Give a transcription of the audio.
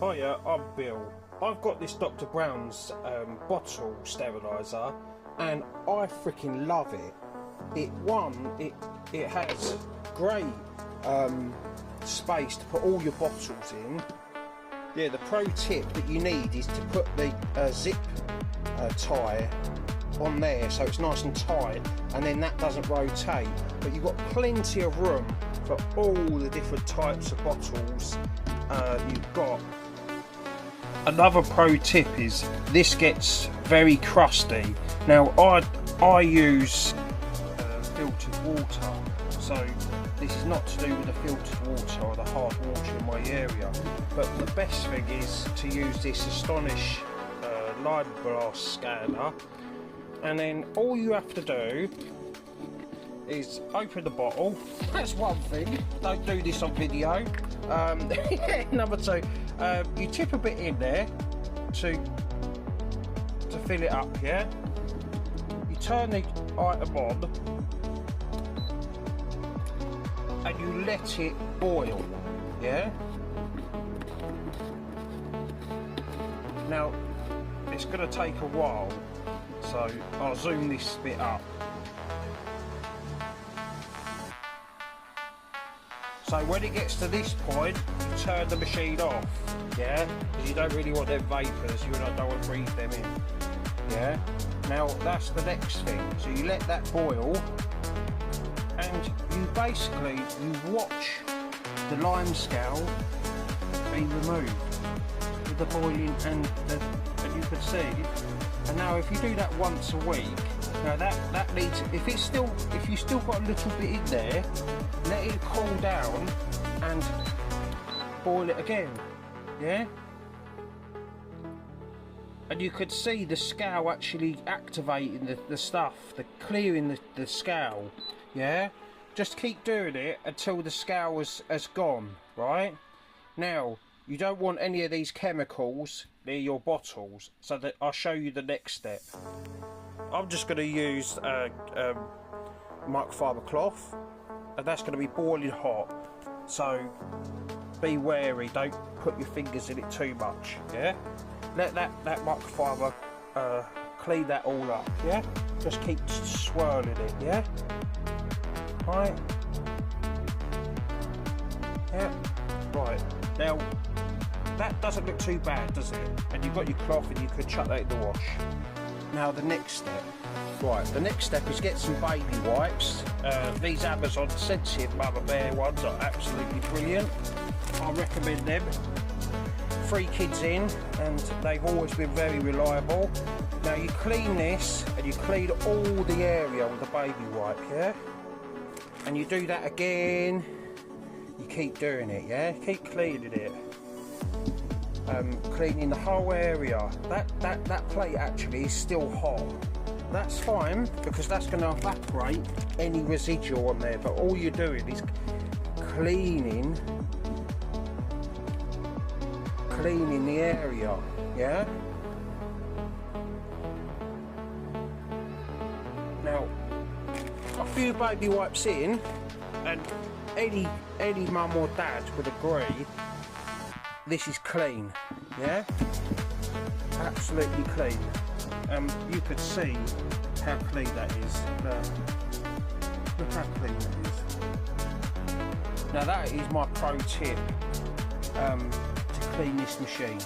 Hiya, I'm Bill. I've got this Dr. Brown's bottle steriliser and I freaking love it. It has great space to put all your bottles in. Yeah, the pro tip that you need is to put the zip tie on there so it's nice and tight, and then that doesn't rotate, but you've got plenty of room for all the different types of bottles you've got. Another pro tip is this gets very crusty. Now I use filtered water, so this is not to do with the filtered water or the hard water in my area, but the best thing is to use this Astonish line glass scanner, and then all you have to do is open the bottle. That's one thing, don't do this on video. Number two, you tip a bit in there to fill it up, yeah? You turn the item on and you let it boil, yeah? Now, it's going to take a while, so I'll zoom this bit up. So when it gets to this point, you turn the machine off, yeah? Because you don't really want them vapours, you don't want to breathe them in, yeah? Now that's the next thing. So you let that boil, and you basically, you watch the lime scale be removed with the boiling and you can see. And now if you do that once a week, now that needs, if you still got a little bit in there, let it cool down and boil it again, yeah? And you could see the scale actually activating the stuff, clearing the scale, yeah? Just keep doing it until the scale has gone, right? Now, you don't want any of these chemicals near your bottles, so that I'll show you the next step. I'm just going to use microfiber cloth, and that's going to be boiling hot, so be wary, don't put your fingers in it too much, yeah? Let that microfiber clean that all up, yeah? Just keep swirling it, yeah? Right? Yeah, right. Now, that doesn't look too bad, does it? And you've got your cloth and you could chuck that in the wash. Now the next step. Right, the next step is get some baby wipes. These Amazon Sensitive Mother Bear ones are absolutely brilliant. I recommend them. 3 kids in, and they've always been very reliable. Now you clean this, and you clean all the area with a baby wipe, yeah? And you do that again. You keep doing it, yeah? Keep cleaning it. Cleaning the whole area. That plate actually is still hot. That's fine, because that's going to evaporate any residual on there, but all you're doing is cleaning the area, yeah? Now, a few baby wipes in, and any mum or dad would agree this is clean, yeah? Absolutely clean. You could see how clean that is. Look how clean that is. Now that is my pro tip to clean this machine.